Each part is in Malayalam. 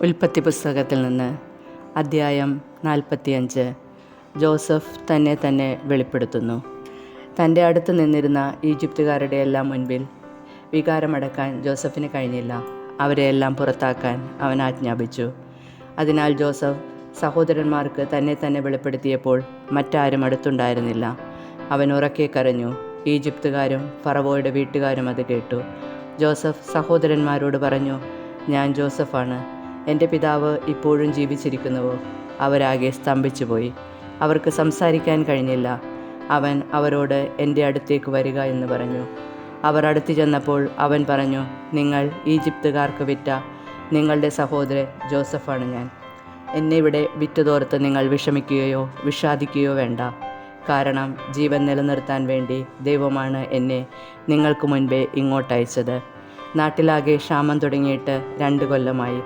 ഉൽപ്പത്തി പുസ്തകത്തിൽ നിന്ന് അദ്ധ്യായം 45. ജോസഫ് തന്നെ വെളിപ്പെടുത്തുന്നു. തൻ്റെ അടുത്ത് നിന്നിരുന്ന ഈജിപ്തുകാരുടെ എല്ലാം മുൻപിൽ വികാരമടക്കാൻ ജോസഫിന് കഴിഞ്ഞില്ല. അവരെയെല്ലാം പുറത്താക്കാൻ അവൻ ആജ്ഞാപിച്ചു. അതിനാൽ ജോസഫ് സഹോദരന്മാർക്ക് തന്നെ വെളിപ്പെടുത്തിയപ്പോൾ മറ്റാരും അടുത്തുണ്ടായിരുന്നില്ല. അവൻ ഉറക്കെ കരഞ്ഞു. ഈജിപ്തുകാരും ഫറവോയുടെ വീട്ടുകാരും അത് കേട്ടു. ജോസഫ് സഹോദരന്മാരോട് പറഞ്ഞു, ഞാൻ ജോസഫാണ്. എൻ്റെ പിതാവ് ഇപ്പോഴും ജീവിച്ചിരിക്കുന്നുവോ? അവരാകെ സ്തംഭിച്ചുപോയി. അവർക്ക് സംസാരിക്കാൻ കഴിഞ്ഞില്ല. അവൻ അവരോട് എൻ്റെ അടുത്തേക്ക് വരിക എന്ന് പറഞ്ഞു. അവർ അടുത്തു ചെന്നപ്പോൾ അവൻ പറഞ്ഞു, നിങ്ങൾ ഈജിപ്തുകാർക്ക് വിറ്റ നിങ്ങളുടെ സഹോദരൻ ജോസഫാണ് ഞാൻ. എന്നെ ഇവിടെ വിറ്റതോർത്ത് നിങ്ങൾ വിഷമിക്കുകയോ വിഷാദിക്കുകയോ വേണ്ട. കാരണം ജീവൻ നിലനിർത്താൻ വേണ്ടി ദൈവമാണ് എന്നെ നിങ്ങൾക്ക് മുൻപേ ഇങ്ങോട്ടയച്ചത്. നാട്ടിലാകെ ക്ഷാമം തുടങ്ങിയിട്ട് 2 കൊല്ലമായി.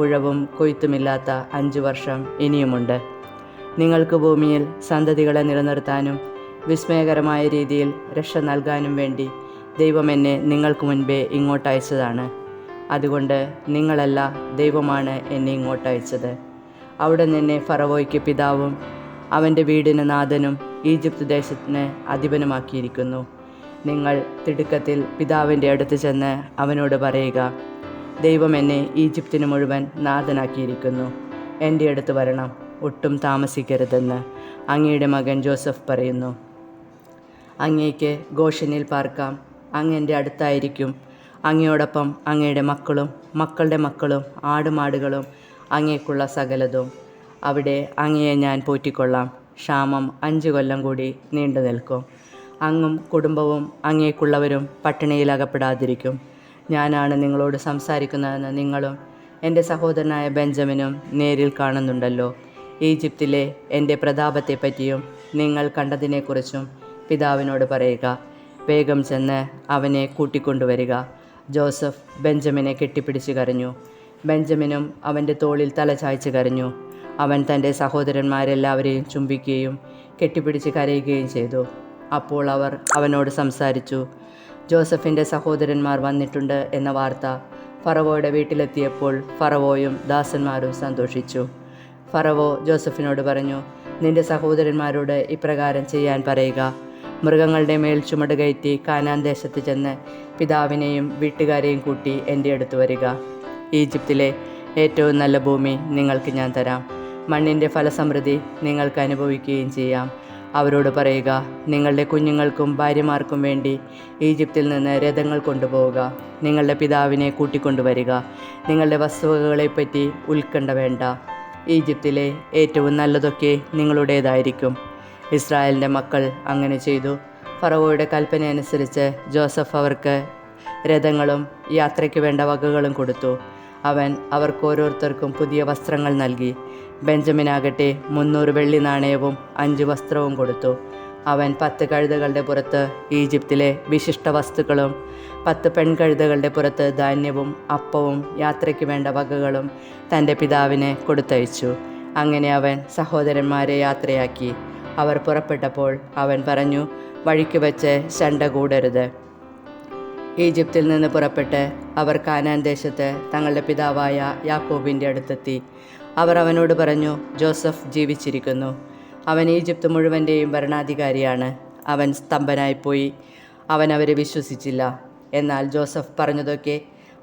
ഉഴവും കൊയ്ത്തുമില്ലാത്ത 5 വർഷം ഇനിയുമുണ്ട്. നിങ്ങൾക്ക് ഭൂമിയിൽ സന്തതികളെ നിലനിർത്താനും വിസ്മയകരമായ രീതിയിൽ രക്ഷ നൽകാനും വേണ്ടി ദൈവം എന്നെ നിങ്ങൾക്ക് മുൻപേ ഇങ്ങോട്ടയച്ചതാണ്. അതുകൊണ്ട് നിങ്ങളല്ല, ദൈവമാണ് എന്നെ ഇങ്ങോട്ടയച്ചത്. അവിടെ നിന്നെ ഫറവോയ്ക്ക് പിതാവും അവൻ്റെ വീടിന് നാഥനും ഈജിപ്ത് ദേശത്തിന് അധിപനുമാക്കിയിരിക്കുന്നു. നിങ്ങൾ തിടുക്കത്തിൽ പിതാവിൻ്റെ അടുത്ത് ചെന്ന് അവനോട് പറയുക, ദൈവം എന്നെ ഈജിപ്തിന് മുഴുവൻ നാഥനാക്കിയിരിക്കുന്നു. എൻ്റെ അടുത്ത് വരണം, ഒട്ടും താമസിക്കരുതെന്ന് അങ്ങയുടെ മകൻ ജോസഫ് പറയുന്നു. അങ്ങേക്ക് ഗോഷനിൽ പാർക്കാം. അങ്ങ് എൻ്റെ അടുത്തായിരിക്കും. അങ്ങയോടൊപ്പം അങ്ങയുടെ മക്കളും മക്കളുടെ മക്കളും ആടുമാടുകളും അങ്ങേക്കുള്ള സകലതും. അവിടെ അങ്ങയെ ഞാൻ പോറ്റിക്കൊള്ളാം. ക്ഷാമം 5 കൊല്ലം കൂടി നീണ്ടു നിൽക്കും. അങ്ങും കുടുംബവും അങ്ങേക്കുള്ളവരും പട്ടിണിയിൽ അകപ്പെടാതിരിക്കും. ഞാനാണ് നിങ്ങളോട് സംസാരിക്കുന്നതെന്ന് നിങ്ങളും എൻ്റെ സഹോദരനായ ബെഞ്ചമിനും നേരിൽ കാണുന്നുണ്ടല്ലോ. ഈജിപ്തിലെ എൻ്റെ പ്രതാപത്തെപ്പറ്റിയും നിങ്ങൾ കണ്ടതിനെക്കുറിച്ചും പിതാവിനോട് പറയുക. വേഗം ചെന്ന് അവനെ കൂട്ടിക്കൊണ്ടുവരിക. ജോസഫ് ബെഞ്ചമിനെ കെട്ടിപ്പിടിച്ച് കരഞ്ഞു. ബെഞ്ചമിനും അവൻ്റെ തോളിൽ തല ചായ്ച്ച് കരഞ്ഞു. അവൻ തൻ്റെ സഹോദരന്മാരെല്ലാവരെയും ചുംബിക്കുകയും കെട്ടിപ്പിടിച്ച് കരയുകയും ചെയ്തു. അപ്പോൾ അവർ അവനോട് സംസാരിച്ചു. ജോസഫിൻ്റെ സഹോദരന്മാർ വന്നിട്ടുണ്ട് എന്ന വാർത്ത ഫറവോയുടെ വീട്ടിലെത്തിയപ്പോൾ ഫറവോയും ദാസന്മാരും സന്തോഷിച്ചു. ഫറവോ ജോസഫിനോട് പറഞ്ഞു, നിന്റെ സഹോദരന്മാരോട് ഇപ്രകാരം ചെയ്യാൻ പറയുക. മൃഗങ്ങളുടെ മേൽ ചുമട് കയറ്റി കാനാൻ ദേശത്ത് ചെന്ന് പിതാവിനെയും വീട്ടുകാരെയും കൂട്ടി എൻ്റെ അടുത്ത് വരിക. ഈജിപ്തിലെ ഏറ്റവും നല്ല ഭൂമി നിങ്ങൾക്ക് ഞാൻ തരാം. മണ്ണിൻ്റെ ഫലസമൃദ്ധി നിങ്ങൾക്ക് അനുഭവിക്കുകയും ചെയ്യാം. അവരോട് പറയുക, നിങ്ങളുടെ കുഞ്ഞുങ്ങൾക്കും ഭാര്യമാർക്കും വേണ്ടി ഈജിപ്തിൽ നിന്ന് രഥങ്ങൾ കൊണ്ടുപോവുക. നിങ്ങളുടെ പിതാവിനെ കൂട്ടിക്കൊണ്ടുവരിക. നിങ്ങളുടെ വസ്തുവകകളെപ്പറ്റി ഉത്കണ്ഠ വേണ്ട. ഈജിപ്തിലെ ഏറ്റവും നല്ലതൊക്കെ നിങ്ങളുടേതായിരിക്കും. ഇസ്രായേലിൻ്റെ മക്കൾ അങ്ങനെ ചെയ്തു. ഫറവോയുടെ കൽപ്പന അനുസരിച്ച് ജോസഫ് അവർക്ക് രഥങ്ങളും യാത്രയ്ക്ക് വേണ്ട വകകളും കൊടുത്തു. അവൻ അവർക്ക് ഓരോരുത്തർക്കും പുതിയ വസ്ത്രങ്ങൾ നൽകി. ബെഞ്ചമിനാകട്ടെ 300 വെള്ളി നാണയവും 5 വസ്ത്രവും കൊടുത്തു. അവൻ 10 കഴുതകളുടെ പുറത്ത് ഈജിപ്തിലെ വിശിഷ്ട വസ്തുക്കളും 10 പെൺകഴുതകളുടെ പുറത്ത് ധാന്യവും അപ്പവും യാത്രയ്ക്ക് വേണ്ട വകകളും തൻ്റെ പിതാവിന് കൊടുത്തയച്ചു. അങ്ങനെ അവൻ സഹോദരന്മാരെ യാത്രയാക്കി. അവർ പുറപ്പെട്ടപ്പോൾ അവൻ പറഞ്ഞു, വഴിക്ക് വച്ച് ശണ്ട കൂടരുത്. ഈജിപ്തിൽ നിന്ന് പുറപ്പെട്ട് അവർ കാനാൻ ദേശത്ത് തങ്ങളുടെ പിതാവായ യാക്കോബിൻ്റെ അടുത്തെത്തി. അവർ അവനോട് പറഞ്ഞു, ജോസഫ് ജീവിച്ചിരിക്കുന്നു. അവൻ ഈജിപ്ത് മുഴുവൻ്റെയും ഭരണാധികാരിയാണ്. അവൻ സ്തംഭനായിപ്പോയി. അവൻ അവരെ വിശ്വസിച്ചില്ല. എന്നാൽ ജോസഫ് പറഞ്ഞതൊക്കെ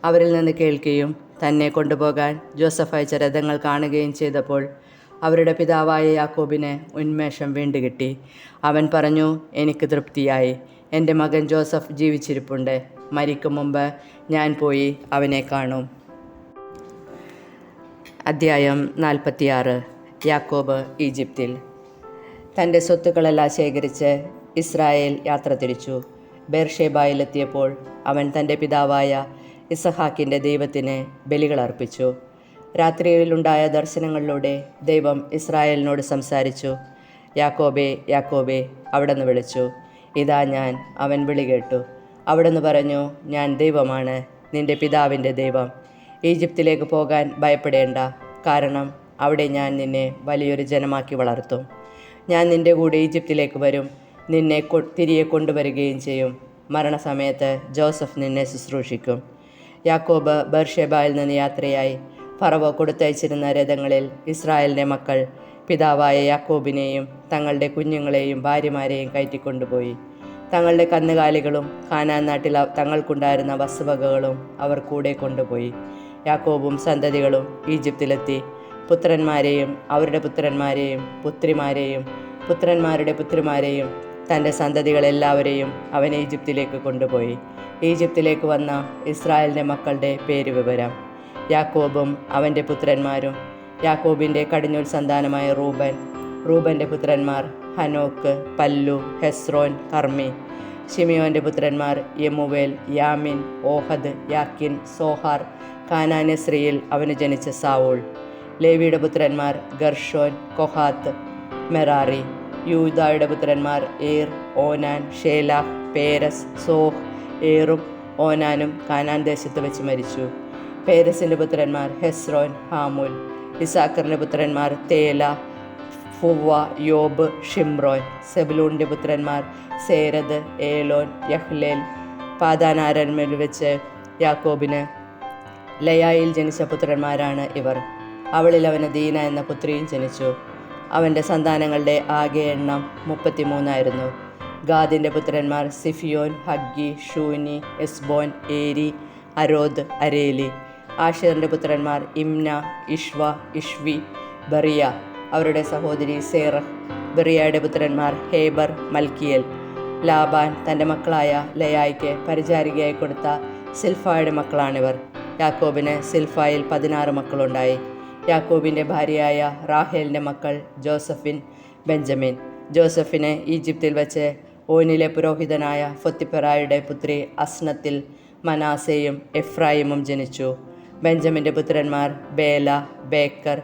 അവരിൽ നിന്ന് കേൾക്കുകയും തന്നെ കൊണ്ടുപോകാൻ ജോസഫ് അയച്ച രഥങ്ങൾ കാണുകയും ചെയ്തപ്പോൾ അവരുടെ പിതാവായ യാക്കോബിന് ഉന്മേഷം വീണ്ടുകിട്ടി. അവൻ പറഞ്ഞു, എനിക്ക് തൃപ്തിയായി. എൻ്റെ മകൻ ജോസഫ് ജീവിച്ചിരിപ്പുണ്ട്. മരിക്കും മുമ്പ് ഞാൻ പോയി അവനെ കാണും. അദ്ധ്യായം 46. യാക്കോബ് ഈജിപ്തിൽ. തൻ്റെ സ്വത്തുക്കളെല്ലാം ശേഖരിച്ച് ഇസ്രായേൽ യാത്ര തിരിച്ചു. ബേർഷേബായിലെത്തിയപ്പോൾ അവൻ തൻ്റെ പിതാവായ ഇസഹാക്കിൻ്റെ ദൈവത്തിന് ബലികളർപ്പിച്ചു. രാത്രിയിലുണ്ടായ ദർശനങ്ങളിലൂടെ ദൈവം ഇസ്രായേലിനോട് സംസാരിച്ചു. യാക്കോബേ, യാക്കോബേ, അവിടുന്ന് വിളിച്ചു. ഇതാ ഞാൻ. അവൻ വിളി കേട്ടു. അവിടുന്ന് പറഞ്ഞു, ഞാൻ ദൈവമാണ്, നിൻ്റെ പിതാവിൻ്റെ ദൈവം. ഈജിപ്തിലേക്ക് പോകാൻ ഭയപ്പെടേണ്ട. കാരണം അവിടെ ഞാൻ നിന്നെ വലിയൊരു ജനമാക്കി വളർത്തും. ഞാൻ നിൻ്റെ കൂടെ ഈജിപ്തിലേക്ക് വരും. നിന്നെ തിരികെ കൊണ്ടുവരികയും ചെയ്യും. മരണസമയത്ത് ജോസഫ് നിന്നെ ശുശ്രൂഷിക്കും. യാക്കോബ് ബേർഷേബായിൽ നിന്ന് യാത്രയായി ഫറവോ കൊടുത്തയച്ചിരുന്ന രഥങ്ങളിൽ ഇസ്രായേലിൻ്റെ മക്കൾ പിതാവായ യാക്കോബിനെയും തങ്ങളുടെ കുഞ്ഞുങ്ങളെയും ഭാര്യമാരെയും കയറ്റിക്കൊണ്ടുപോയി. തങ്ങളുടെ കന്നുകാലികളും കാനാൻ നാട്ടിൽ തങ്ങൾക്കുണ്ടായിരുന്ന വസ്തുവകകളും അവർ കൂടെ കൊണ്ടുപോയി. യാക്കോബും സന്തതികളും ഈജിപ്തിലെത്തി പുത്രന്മാരെയും അവരുടെ പുത്രന്മാരെയും പുത്രിമാരെയും പുത്രന്മാരുടെ പുത്രിമാരെയും തൻ്റെ സന്തതികളെല്ലാവരെയും അവൻ ഈജിപ്തിലേക്ക് കൊണ്ടുപോയി. ഈജിപ്തിലേക്ക് വന്ന ഇസ്രായേലിൻ്റെ മക്കളുടെ പേര് വിവരം. യാക്കോബും അവൻ്റെ പുത്രന്മാരും. യാക്കോബിൻ്റെ കടിഞ്ഞൂൽ സന്താനമായ റൂബൻ്റെ പുത്രന്മാർ ഹനോക്ക്, പല്ലു, ഹെസ്രോൻ, കർമ്മി. ശിമിയോൻ്റെ പുത്രന്മാർ യെമുവേൽ, യാമിൻ, ഓഹദ്, യാക്കിൻ, സോഹാർ. കാനാന്യ സ്ത്രീയിൽ അവന് ജനിച്ച സാവൂൾ. ലേവിയുടെ പുത്രന്മാർ ഗർഷോൻ, കൊഹാത്ത്, മെറാറി. യൂദായുടെ പുത്രന്മാർ ഏർ, ഓനാൻ, ഷേലാഹ്, പേരസ്, സോഹ്. ഏറും ഓനാനും കാനാൻ ദേശത്ത് വെച്ച് മരിച്ചു. പേരസിൻ്റെ പുത്രന്മാർ ഹെസ്രോൻ, ഹാമുൽ. ഇസാക്കറിൻ്റെ പുത്രന്മാർ തേല, ഫുവ, യോബ്, ഷിമ്രോൻ. സെബുലൂണിൻ്റെ പുത്രന്മാർ സേരദ്, ഏലോൻ, യഹ്ലേൽ. പാദാനാരന്മേൽ വെച്ച് യാക്കോബിന് ലയായിൽ ജനിച്ച പുത്രന്മാരാണ് ഇവർ. അവളിൽ അവന് ദീന എന്ന പുത്രിയും ജനിച്ചു. അവൻ്റെ സന്താനങ്ങളുടെ ആകെ എണ്ണം 33. ഗാദിൻ്റെ പുത്രന്മാർ സിഫിയോൻ, ഹഗ്ഗി, ഷൂനി, എസ്ബോൻ, ഏരി, അരോദ്, അരേലി. ആഷേറിൻ്റെ പുത്രന്മാർ ഇമ്ന, ഇഷ്വ, ഇഷ്വി, ബറിയ. അവരുടെ സഹോദരി സേറഹ്. ബറിയയുടെ പുത്രന്മാർ ഹേബർ, മൽക്കിയേൽ. ലാബാൻ തൻ്റെ മക്കളായ ലയായ്ക്ക് പരിചാരികയായി കൊടുത്ത സിൽഫായുടെ മക്കളാണിവർ. യാക്കോബിന് സിൽഫായിൽ 16 മക്കളുണ്ടായി. യാക്കോബിൻ്റെ ഭാര്യയായ റാഹേലിൻ്റെ മക്കൾ ജോസഫിൻ, ബെഞ്ചമിൻ. ജോസഫിന് ഈജിപ്തിൽ വച്ച് ഓനിലെ പുരോഹിതനായ ഫൊത്തിപ്പെറായുടെ പുത്രി അസ്നത്തിൽ മനാസയും എഫ്രായിമും ജനിച്ചു. ബെഞ്ചമിൻ്റെ പുത്രന്മാർ ബേല, ബേക്കർ,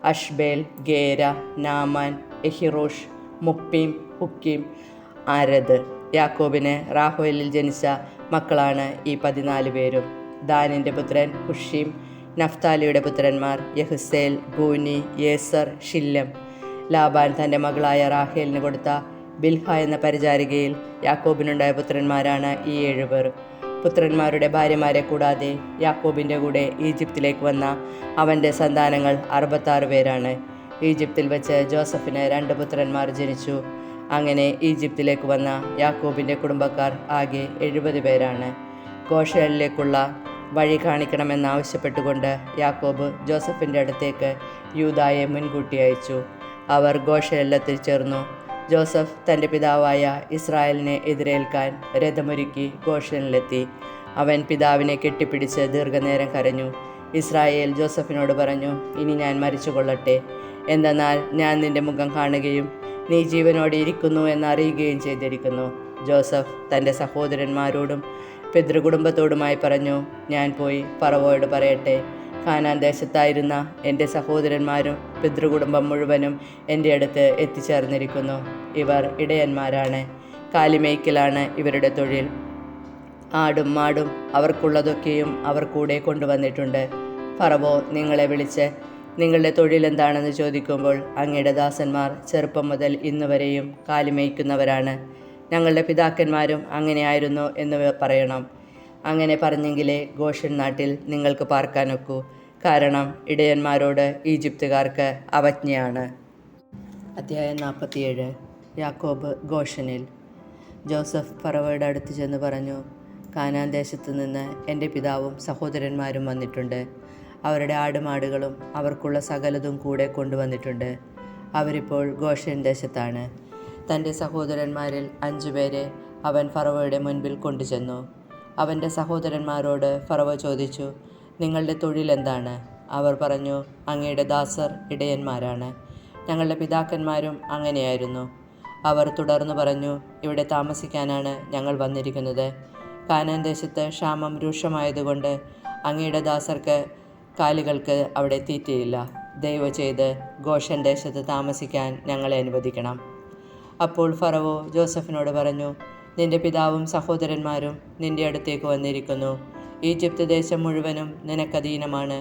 അഷ്ബേൽ, ഗേര, നാമാൻ, എഹിറോഷ്, മുപ്പീം, ഹുക്കീം, ആരദ്. യാക്കോബിന് റാഹേലിൽ ജനിച്ച മക്കളാണ് ഈ 14 പേരും. ദാനിൻ്റെ പുത്രൻ ഹുഷീം. നഫ്താലിയുടെ പുത്രന്മാർ യഹ്സേൽ, ഗൂനി, യേസർ, ഷില്ലം. ലാബാൻ തൻ്റെ മകളായ റാഹേലിന് കൊടുത്ത ബിൽഹ എന്ന പരിചാരികയിൽ യാക്കോബിനുണ്ടായ പുത്രന്മാരാണ് ഈ 7 പേർ. പുത്രന്മാരുടെ ഭാര്യമാരെ കൂടാതെ യാക്കോബിൻ്റെ കൂടെ ഈജിപ്തിലേക്ക് വന്ന അവൻ്റെ സന്താനങ്ങൾ 66 പേരാണ്. ഈജിപ്തിൽ വെച്ച് ജോസഫിന് 2 പുത്രന്മാർ ജനിച്ചു. അങ്ങനെ ഈജിപ്തിലേക്ക് വന്ന യാക്കോബിൻ്റെ കുടുംബക്കാർ ആകെ 70 പേരാണ്. ഗോഷനിലേക്കുള്ള വഴി കാണിക്കണമെന്നാവശ്യപ്പെട്ടുകൊണ്ട് യാക്കോബ് ജോസഫിൻ്റെ അടുത്തേക്ക് യൂദായെ മുൻകൂട്ടി അയച്ചു. അവർ ഗോഷനിലെത്തിച്ചേർന്നു. ജോസഫ് തൻ്റെ പിതാവായ ഇസ്രായേലിനെ എതിരേൽക്കാൻ രഥമൊരുക്കി ഗോഷനിലെത്തി. അവൻ പിതാവിനെ കെട്ടിപ്പിടിച്ച് ദീർഘനേരം കരഞ്ഞു. ഇസ്രായേൽ ജോസഫിനോട് പറഞ്ഞു, ഇനി ഞാൻ മരിച്ചുകൊള്ളട്ടെ. എന്തെന്നാൽ ഞാൻ നിന്റെ മുഖം കാണുകയും നീ ജീവനോടെ ഇരിക്കുന്നു എന്നറിയുകയും ചെയ്തിരിക്കുന്നു. ജോസഫ് തൻ്റെ സഹോദരന്മാരോടും പിതൃകുടുംബത്തോടുമായി പറഞ്ഞു, ഞാൻ പോയി ഫറവോയോട് പറയട്ടെ, കാനാൻ ദേശത്തായിരുന്ന എൻ്റെ സഹോദരന്മാരും പിതൃകുടുംബം മുഴുവനും എൻ്റെ അടുത്ത് എത്തിച്ചേർന്നിരിക്കുന്നു. ഇവർ ഇടയന്മാരാണ്. കാലിമേയ്ക്കലാണ് ഇവരുടെ തൊഴിൽ. ആടും മാടും അവർക്കുള്ളതൊക്കെയും അവർ കൂടെ കൊണ്ടുവന്നിട്ടുണ്ട്. ഫറവോ നിങ്ങളെ വിളിച്ച് നിങ്ങളുടെ തൊഴിൽ എന്താണെന്ന് ചോദിക്കുമ്പോൾ അങ്ങയുടെ ദാസന്മാർ ചെറുപ്പം മുതൽ ഇന്നുവരെയും കാലിമേയ്ക്കുന്നവരാണ്. ഞങ്ങളുടെ പിതാക്കന്മാരും അങ്ങനെയായിരുന്നു എന്ന് പറയണം. അങ്ങനെ പറഞ്ഞെങ്കിലേ ഗോഷൻ നാട്ടിൽ നിങ്ങൾക്ക് പാർക്കാനൊക്കൂ. കാരണം ഇടയന്മാരോട് ഈജിപ്തുകാർക്ക് അവജ്ഞയാണ്. അധ്യായം 47. യാക്കോബ് ഗോഷനിൽ. ജോസഫ് ഫറവോയുടെ അടുത്ത് ചെന്ന് പറഞ്ഞു, കാനാൻ ദേശത്തു നിന്ന് എൻ്റെ പിതാവും സഹോദരന്മാരും വന്നിട്ടുണ്ട്. അവരുടെ ആടുമാടുകളും അവർക്കുള്ള സകലതും കൂടെ കൊണ്ടുവന്നിട്ടുണ്ട്. അവരിപ്പോൾ ഗോഷൻ ദേശത്താണ്. തൻ്റെ സഹോദരന്മാരിൽ 5 പേരെ അവൻ ഫറവോയുടെ മുൻപിൽ കൊണ്ടുചെന്നു. അവൻ്റെ സഹോദരന്മാരോട് ഫറവോ ചോദിച്ചു, നിങ്ങളുടെ തൊഴിൽ എന്താണ്? അവർ പറഞ്ഞു, അങ്ങയുടെ ദാസർ ഇടയന്മാരാണ്. ഞങ്ങളുടെ പിതാക്കന്മാരും അങ്ങനെയായിരുന്നു. അവർ തുടർന്നു പറഞ്ഞു, ഇവിടെ താമസിക്കാനാണ് ഞങ്ങൾ വന്നിരിക്കുന്നത്. കാനാൻ ദേശത്ത് ക്ഷാമം രൂക്ഷമായതുകൊണ്ട് അങ്ങയുടെ ദാസർക്ക് കാലുകൾക്ക് അവിടെ തീറ്റയില്ല. ദയവ് ചെയ്ത് ഗോഷൻ ദേശത്ത് താമസിക്കാൻ ഞങ്ങളെ അനുവദിക്കണം. അപ്പോൾ ഫറവോ ജോസഫിനോട് പറഞ്ഞു, നിന്റെ പിതാവും സഹോദരന്മാരും നിന്റെ അടുത്തേക്ക് വന്നിരിക്കുന്നു. ഈജിപ്ത് ദേശം മുഴുവനും നിനക്കധീനമാണ്.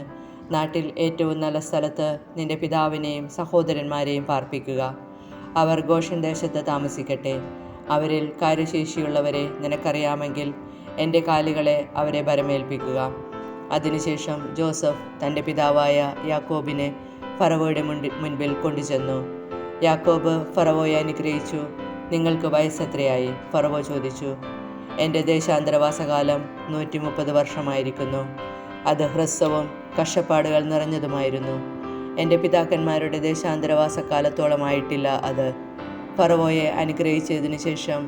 നാട്ടിൽ ഏറ്റവും നല്ല സ്ഥലത്ത് നിന്റെ പിതാവിനെയും സഹോദരന്മാരെയും പാർപ്പിക്കുക. അവർ ഗോഷൻ ദേശത്ത് താമസിക്കട്ടെ. അവരിൽ കാര്യശേഷിയുള്ളവരെ നിനക്കറിയാമെങ്കിൽ എൻ്റെ കാലുകളെ അവരെ ഭരമേൽപ്പിക്കുക. അതിനുശേഷം ജോസഫ് തൻ്റെ പിതാവായ യാക്കോബിനെ ഫറവോയുടെ മുൻപിൽ കൊണ്ടുചെന്നു. യാക്കോബ് ഫറവോയെ അനുഗ്രഹിച്ചു. നിങ്ങൾക്ക് വയസ്സെത്രയായി? ഫറവോ ചോദിച്ചു. എൻ്റെ ദേശാന്തരവാസകാലം 130 വർഷമായിരിക്കുന്നു. അത് ഹ്രസ്വവും കഷ്ടപ്പാടുകൾ നിറഞ്ഞതുമായിരുന്നു. എൻ്റെ പിതാക്കന്മാരുടെ ദേശാന്തരവാസകാലത്തോളമായിട്ടില്ല അത്. ഫറവോയെ അനുഗ്രഹിച്ചതിനു ശേഷം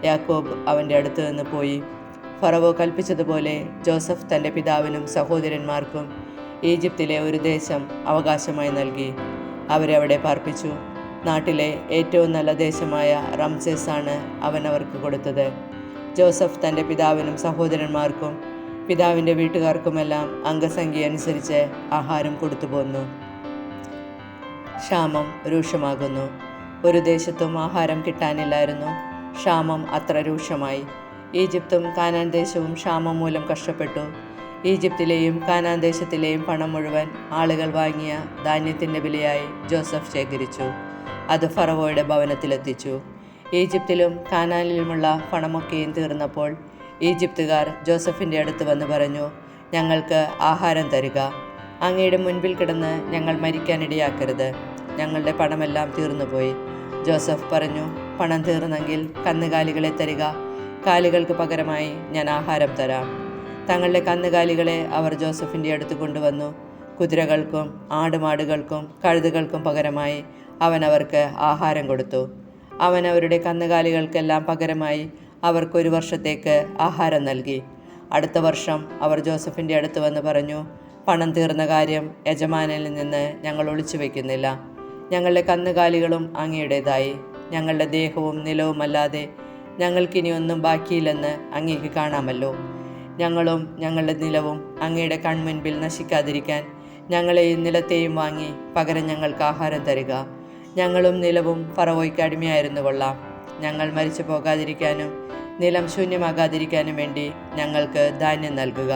യാക്കോബ് അവൻ്റെ അടുത്ത് നിന്ന് പോയി. ഫറവോ കൽപ്പിച്ചതുപോലെ ജോസഫ് തൻ്റെ പിതാവിനും സഹോദരന്മാർക്കും ഈജിപ്തിലെ ഒരു ദേശം അവകാശമായി നൽകി. അവരെ അവിടെ പാർപ്പിച്ചു. നാട്ടിലെ ഏറ്റവും നല്ല ദേശമായ റംസേസാണ് അവൻ അവർക്ക് കൊടുത്തത്. ജോസഫ് തൻ്റെ പിതാവിനും സഹോദരന്മാർക്കും പിതാവിൻ്റെ വീട്ടുകാർക്കുമെല്ലാം അംഗസംഖ്യ അനുസരിച്ച് ആഹാരം കൊടുത്തു പോന്നു. ക്ഷാമം രൂക്ഷമാകുന്നു. ഒരു ദേശത്തും ആഹാരം കിട്ടാനില്ലായിരുന്നു. ക്ഷാമം അത്ര രൂക്ഷമായി. ഈജിപ്തും കാനാൻ ദേശവും ക്ഷാമം മൂലം കഷ്ടപ്പെട്ടു. ഈജിപ്തിലെയും കാനാൻ ദേശത്തിലെയും പണം മുഴുവൻ ആളുകൾ വാങ്ങിയ ധാന്യത്തിൻ്റെ വിലയായി ജോസഫ് ശേഖരിച്ചു. അത് ഫറവോയുടെ ഭവനത്തിലെത്തിച്ചു. ഈജിപ്തിലും കാനാനിലുമുള്ള പണമൊക്കെയും തീർന്നപ്പോൾ ഈജിപ്തുകാർ ജോസഫിൻ്റെ അടുത്ത് വന്ന് പറഞ്ഞു, ഞങ്ങൾക്ക് ആഹാരം തരിക. അങ്ങയുടെ മുൻപിൽ കിടന്ന് ഞങ്ങൾ മരിക്കാനിടയാക്കരുത്. ഞങ്ങളുടെ പണമെല്ലാം തീർന്നുപോയി. ജോസഫ് പറഞ്ഞു, പണം തീർന്നെങ്കിൽ കന്നുകാലികളെ തരിക. കാലികൾക്ക് പകരമായി ഞാൻ ആഹാരം തരാം. തങ്ങളുടെ കന്നുകാലികളെ അവർ ജോസഫിൻ്റെ അടുത്ത് കൊണ്ടുവന്നു. കുതിരകൾക്കും ആടുമാടുകൾക്കും കഴുതുകൾക്കും പകരമായി അവൻ അവർക്ക് ആഹാരം കൊടുത്തു. അവൻ അവരുടെ കന്നുകാലികൾക്കെല്ലാം പകരമായി അവർക്കൊരു വർഷത്തേക്ക് ആഹാരം നൽകി. അടുത്ത വർഷം അവർ ജോസഫിൻ്റെ അടുത്ത് വന്ന് പറഞ്ഞു, പണം തീർന്ന കാര്യം യജമാനനിൽ നിന്ന് ഞങ്ങൾ ഒളിച്ചു വയ്ക്കുന്നില്ല. ഞങ്ങളുടെ കന്നുകാലികളും അങ്ങയുടേതായി. ഞങ്ങളുടെ ദേഹവും നിലവുമല്ലാതെ ഞങ്ങൾക്കിനി ഒന്നും ബാക്കിയില്ലെന്ന് അങ്ങേക്ക് കാണാമല്ലോ. ഞങ്ങളും ഞങ്ങളുടെ നിലവും അങ്ങയുടെ കൺമുൻപിൽ നശിക്കാതിരിക്കാൻ ഞങ്ങളെയും നിലത്തെയും വാങ്ങി പകരം ഞങ്ങൾക്ക് ആഹാരം തരിക. ഞങ്ങളും നിലവും ഫറവോയ്ക്ക് അടിമയായിരുന്നു കൊള്ളാം. ഞങ്ങൾ മരിച്ചു പോകാതിരിക്കാനും നിലം ശൂന്യമാകാതിരിക്കാനും വേണ്ടി ഞങ്ങൾക്ക് ധാന്യം നൽകുക.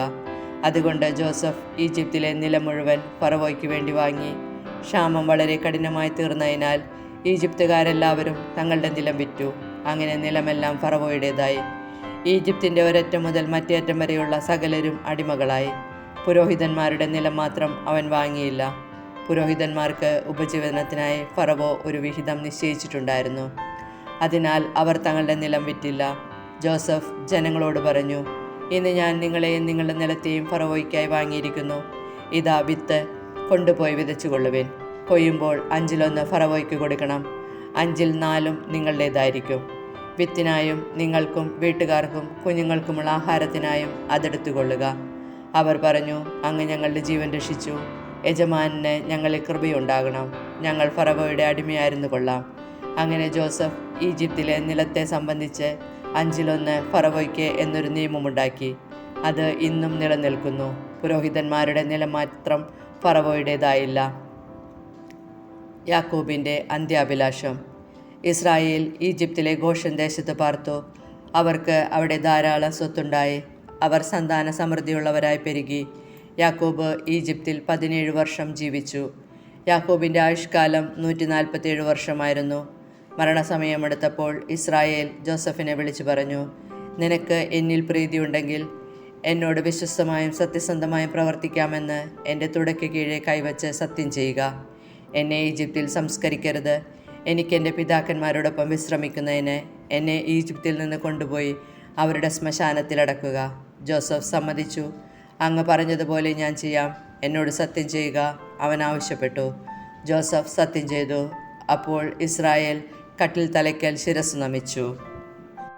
അതുകൊണ്ട് ജോസഫ് ഈജിപ്തിലെ നിലം മുഴുവൻ ഫറവോയ്ക്ക് വേണ്ടി വാങ്ങി. ക്ഷാമം വളരെ കഠിനമായി തീർന്നതിനാൽ ഈജിപ്തുകാരെല്ലാവരും തങ്ങളുടെ നിലം വിറ്റു. അങ്ങനെ നിലമെല്ലാം ഫറവോയുടേതായി. ഈജിപ്തിൻ്റെ ഒരറ്റം മുതൽ മറ്റേ അറ്റം വരെയുള്ള സകലരും അടിമകളായി. പുരോഹിതന്മാരുടെ നിലം മാത്രം അവൻ വാങ്ങിയില്ല. പുരോഹിതന്മാർക്ക് ഉപജീവനത്തിനായി ഫറവോ ഒരു വിഹിതം നിശ്ചയിച്ചിട്ടുണ്ടായിരുന്നു. അതിനാൽ അവർ തങ്ങളുടെ നിലം വിറ്റില്ല. ജോസഫ് ജനങ്ങളോട് പറഞ്ഞു, ഇന്ന് ഞാൻ നിങ്ങളെയും നിങ്ങളുടെ നിലത്തെയും ഫറവോയ്ക്കായി വാങ്ങിയിരിക്കുന്നു. ഇതാ വിത്ത്, കൊണ്ടുപോയി വിതച്ചുകൊള്ളുവിൻ. കൊയ്യുമ്പോൾ 5-1 ഫറവോയ്ക്ക് കൊടുക്കണം. 5-4 നിങ്ങളുടേതായിരിക്കും. വിത്തിനായും നിങ്ങൾക്കും വീട്ടുകാർക്കും കുഞ്ഞുങ്ങൾക്കുമുള്ള ആഹാരത്തിനായും അതെടുത്തുകൊള്ളുക. അവർ പറഞ്ഞു, അങ്ങ് ഞങ്ങളുടെ ജീവൻ രക്ഷിച്ചു. യജമാനന് ഞങ്ങളിൽ കൃപയുണ്ടാകണം. ഞങ്ങൾ ഫറവോയുടെ അടിമയായിരുന്നു കൊള്ളാം. അങ്ങനെ ജോസഫ് ഈജിപ്തിലെ നിലത്തെ സംബന്ധിച്ച് 5-1 ഫറവോയ്ക്ക് എന്നൊരു നിയമമുണ്ടാക്കി. അത് ഇന്നും നിലനിൽക്കുന്നു. പുരോഹിതന്മാരുടെ നിലം മാത്രം ഫറവോയുടേതായില്ല. യാക്കോബിൻ്റെ അന്ത്യാഭിലാഷം. ഇസ്രായേൽ ഈജിപ്തിലെ ഗോഷൻ ദേശത്ത് പാർത്തു. അവർക്ക് അവിടെ ധാരാളം സ്വത്തുണ്ടായി. അവർ സന്താന സമൃദ്ധിയുള്ളവരായി പെരുകി. യാക്കോബ് ഈജിപ്തിൽ 17 വർഷം ജീവിച്ചു. യാക്കോബിൻ്റെ ആയുഷ്കാലം 147 വർഷമായിരുന്നു. മരണസമയമെടുത്തപ്പോൾ ഇസ്രായേൽ ജോസഫിനെ വിളിച്ചു പറഞ്ഞു, നിനക്ക് എന്നിൽ പ്രീതിയുണ്ടെങ്കിൽ എന്നോട് വിശ്വസ്തമായും സത്യസന്ധമായും പ്രവർത്തിക്കാമെന്ന് എൻ്റെ തുടയ്ക്ക് കീഴെ കൈവച്ച് സത്യം ചെയ്യുക. എന്നെ ഈജിപ്തിൽ സംസ്കരിക്കരുത്. എനിക്കെൻ്റെ പിതാക്കന്മാരോടൊപ്പം വിശ്രമിക്കുന്നതിന് എന്നെ ഈജിപ്തിൽ നിന്ന് കൊണ്ടുപോയി അവരുടെ ശ്മശാനത്തിലടക്കുക. ജോസഫ് സമ്മതിച്ചു. അങ്ങ് പറഞ്ഞതുപോലെ ഞാൻ ചെയ്യാം. എന്നോട് സത്യം ചെയ്യുക, അവൻ ആവശ്യപ്പെട്ടു. ജോസഫ് സത്യം ചെയ്തു. അപ്പോൾ ഇസ്രായേൽ കട്ടിൽ തലയ്ക്കൽ ശിരസ്സ് നമിച്ചു.